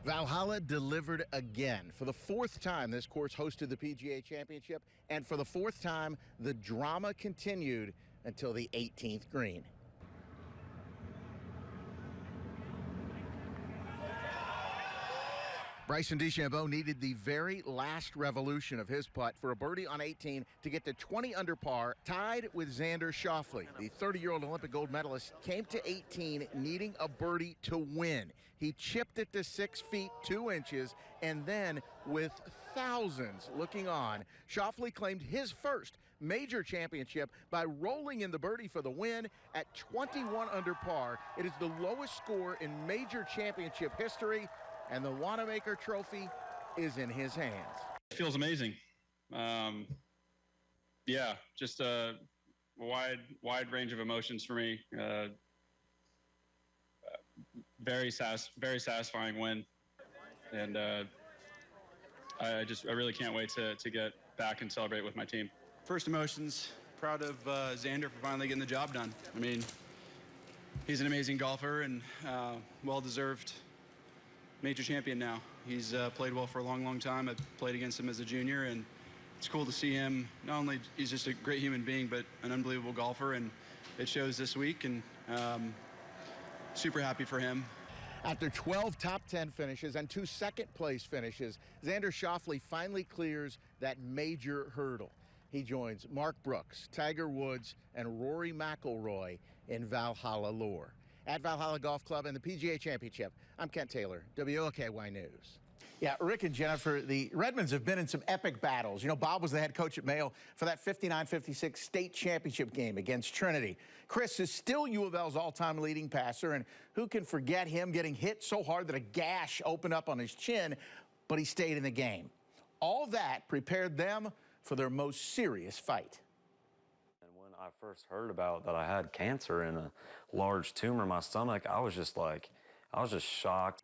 Valhalla delivered again. For the fourth time, this course hosted the PGA Championship, and for the fourth time, the drama continued until the 18th green. Bryson DeChambeau needed the very last revolution of his putt for a birdie on 18 to get to 20 under par, tied with Xander Schauffele. The 30-year-old Olympic gold medalist came to 18 needing a birdie to win. He chipped it to 6 feet 2 inches, and then, with thousands looking on, Schauffele claimed his first major championship by rolling in the birdie for the win at 21 under par. It is the lowest score in major championship history, and the Wanamaker Trophy is in his hands. It feels amazing. Yeah, just a wide range of emotions for me. Very satisfying win, and I really can't wait to get back and celebrate with my team. First emotions, proud of Xander for finally getting the job done. I mean, he's an amazing golfer and well-deserved major champion now. He's played well for a long time. I've played against him as a junior, and it's cool to see him. Not only he's just a great human being, but an unbelievable golfer, and it shows this week, and super happy for him. After 12 top 10 finishes and 2 second-place finishes, Xander Schauffele finally clears that major hurdle. He joins Mark Brooks, Tiger Woods, and Rory McIlroy in Valhalla lore. At Valhalla Golf Club and the PGA Championship, I'm Kent Taylor, WOKY News. Yeah, Rick and Jennifer, the Redmonds have been in some epic battles. You know, Bob was the head coach at Mayo for that 59-56 state championship game against Trinity. Chris is still U of L's all-time leading passer, and who can forget him getting hit so hard that a gash opened up on his chin, but he stayed in the game. All that prepared them for their most serious fight. I first heard about that I had cancer and a large tumor in my stomach, I was just shocked.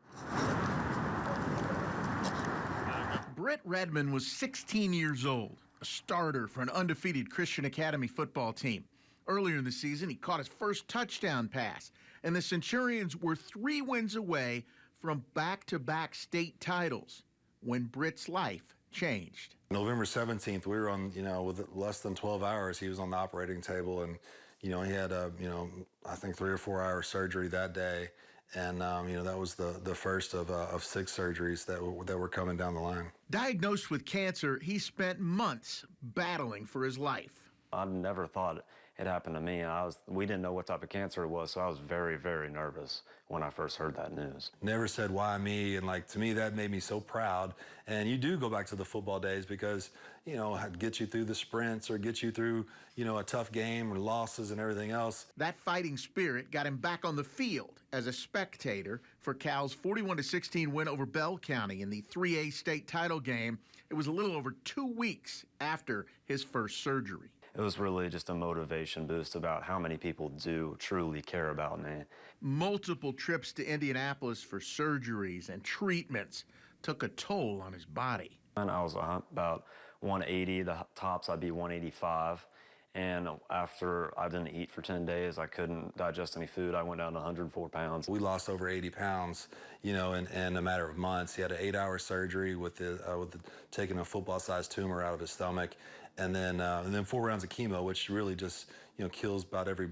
Britt Redmond was 16 years old, a starter for an undefeated Christian Academy football team. Earlier in the season, he caught his first touchdown pass, and the Centurions were 3 wins away from back-to-back state titles when Britt's life changed. November 17th, we were on, with less than 12 hours, he was on the operating table, and, he had I think 3 or 4 hour surgery that day. And, that was the first of 6 surgeries that were coming down the line. Diagnosed with cancer, he spent months battling for his life. I never thought it happened to me. We didn't know what type of cancer it was, so I was very, very nervous when I first heard that news. Never said, why me? And to me, that made me so proud. And you do go back to the football days because, it gets you through the sprints or get you through, a tough game or losses and everything else. That fighting spirit got him back on the field as a spectator for Cal's 41-16 win over Bell County in the 3A state title game. It was a little over 2 weeks after his first surgery. It was really just a motivation boost about how many people do truly care about me. Multiple trips to Indianapolis for surgeries and treatments took a toll on his body. And I was about 180, the tops I'd be 185. And after I didn't eat for 10 days, I couldn't digest any food. I went down to 104 pounds. We lost over 80 pounds, in a matter of months. He had an 8-hour surgery with taking a football-sized tumor out of his stomach. And then 4 rounds of chemo, which really just, kills about every,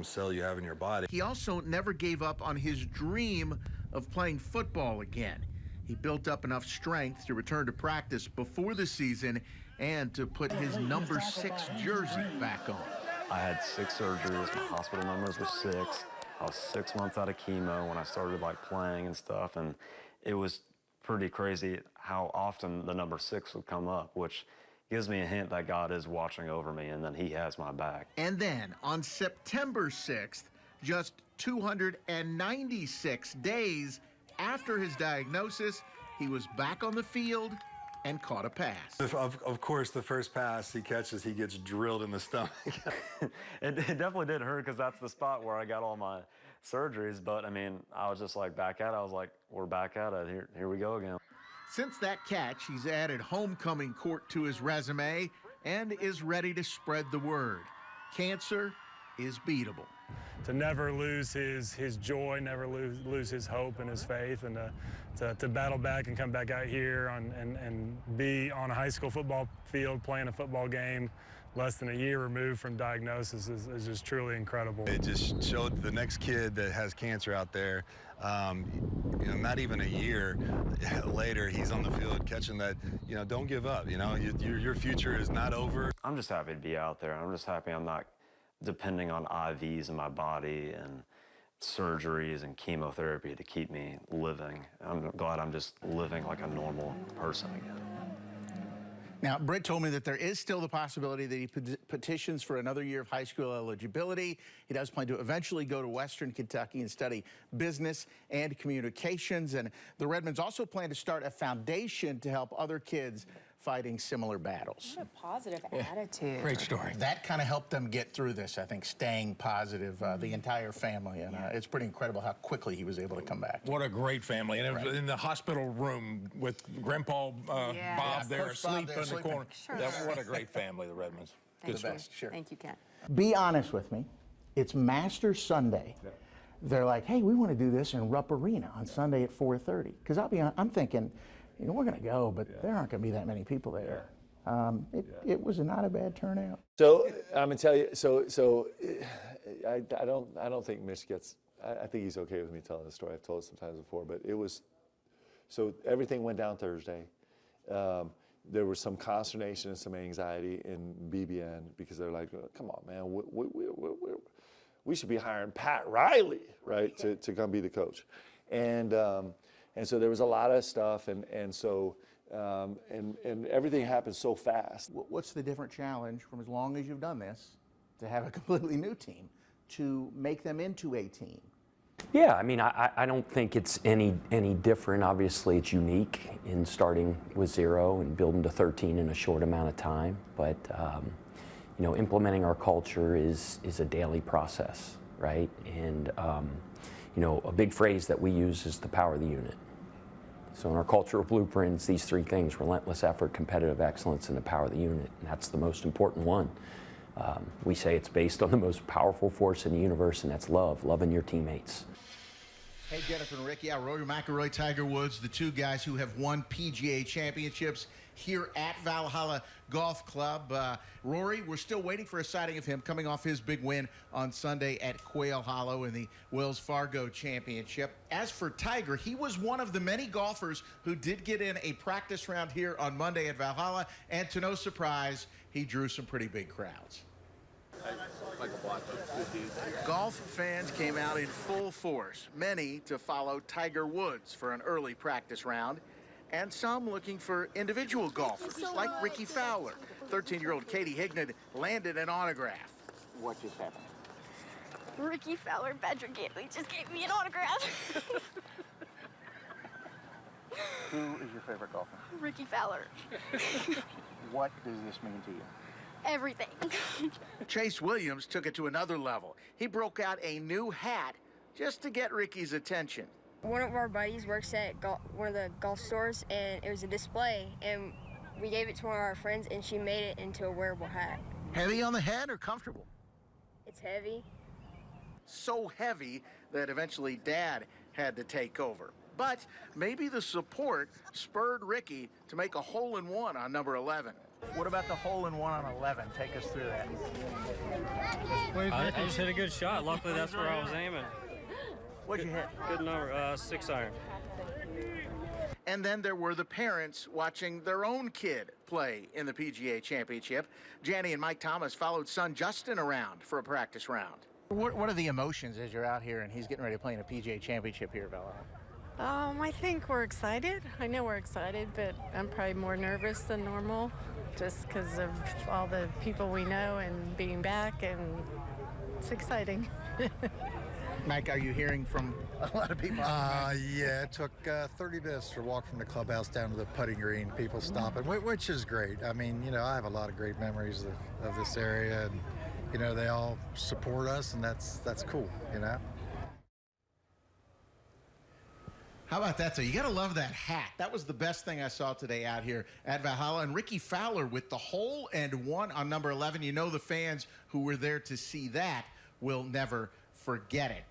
cell you have in your body. He also never gave up on his dream of playing football again. He built up enough strength to return to practice before the season and to put his number 6 jersey back on. I had 6 surgeries. My hospital numbers were 6. I was 6 months out of chemo when I started playing and stuff, and it was pretty crazy how often the number 6 would come up, which gives me a hint that God is watching over me and that he has my back. And then on September 6th, just 296 days after his diagnosis, he was back on the field and caught a pass. Of course, the first pass he catches, he gets drilled in the stomach. It definitely did hurt because that's the spot where I got all my surgeries. But, I was just back at it. I was like, we're back at it. Here we go again. Since that catch, he's added homecoming court to his resume and is ready to spread the word. Cancer is beatable. to never lose his joy, never lose his hope and his faith, and to battle back and come back out here and be on a high school football field playing a football game less than a year removed from diagnosis is just truly incredible. It just showed the next kid that has cancer out there, not even a year later, he's on the field catching that, don't give up, your future is not over. I'm just happy to be out there. I'm just happy I'm not depending on IVs in my body and surgeries and chemotherapy to keep me living. I'm glad I'm just living like a normal person again. Now, Britt told me that there is still the possibility that he petitions for another year of high school eligibility. He does plan to eventually go to Western Kentucky and study business and communications. And the Redmonds also plan to start a foundation to help other kids fighting similar battles. What a positive attitude. Great story. That kind of helped them get through this, I think, staying positive, the entire family. And it's pretty incredible how quickly he was able to come back. What a great family. And it was in the hospital room with Grandpa Bob there asleep in the corner. Sure. What a great family, the Redmonds. Good The story. best, sure. Thank you, Ken. Be honest with me. It's Masters Sunday. Yeah. They're like, hey, we want to do this in Rupp Arena on Sunday at 4:30. Because I'm thinking, we're going to go, but there aren't going to be that many people there. It was not a bad turnout. So I'm gonna tell you. So I don't think Mitch gets. I think he's okay with me telling the story. I've told it sometimes before, but it was. So everything went down Thursday. There was some consternation and some anxiety in BBN because they're like, "Come on, man, we should be hiring Pat Riley, right, to come be the coach," and so there was a lot of stuff, and so. And everything happened so fast. What's the different challenge from as long as you've done this to have a completely new team to make them into a team? Yeah, I mean, I don't think it's any different. Obviously, it's unique in starting with 0 and building to 13 in a short amount of time. But implementing our culture is a daily process, right? And a big phrase that we use is the power of the unit. So in our cultural blueprints, these 3 things: relentless effort, competitive excellence, and the power of the unit. And that's the most important one. We say it's based on the most powerful force in the universe, and that's love, loving your teammates. Hey, Jennifer and Rick. Yeah, Rory McIlroy, Tiger Woods, the 2 guys who have won PGA championships here at Valhalla Golf Club. Rory, we're still waiting for a sighting of him coming off his big win on Sunday at Quail Hollow in the Wells Fargo Championship. As for Tiger, he was one of the many golfers who did get in a practice round here on Monday at Valhalla, and to no surprise, he drew some pretty big crowds. Golf fans came out in full force, many to follow Tiger Woods for an early practice round, and some looking for individual golfers like Ricky Fowler. 13-year-old Katie Hignett landed an autograph. What just happened? Ricky Fowler, Patrick Gately just gave me an autograph. Who is your favorite golfer? Ricky Fowler. What does this mean to you? Everything. Chase Williams took it to another level. He broke out a new hat just to get Ricky's attention. One of our buddies works at one of the golf stores, and it was a display, and we gave it to one of our friends, and she made it into a wearable hat. Heavy on the head or comfortable? It's heavy. So heavy that eventually Dad had to take over. But maybe the support spurred Ricky to make a hole-in-one on number 11. What about the hole-in-one on 11? Take us through that. I just hit a good shot. Luckily, that's where I was aiming. What'd you hit? Good number, 6 iron. And then there were the parents watching their own kid play in the PGA Championship. Janny and Mike Thomas followed son Justin around for a practice round. What are the emotions as you're out here and he's getting ready to play in a PGA Championship here, Bella? I think we're excited. I know we're excited, but I'm probably more nervous than normal just because of all the people we know and being back, and it's exciting. Mike, are you hearing from a lot of people? Yeah, it took 30 minutes to walk from the clubhouse down to the putting green, people stopping, which is great. I mean, I have a lot of great memories of this area, and, they all support us, and that's cool, How about that? So you got to love that hat. That was the best thing I saw today out here at Valhalla. And Ricky Fowler with the hole-in-one on number 11. The fans who were there to see that will never forget it.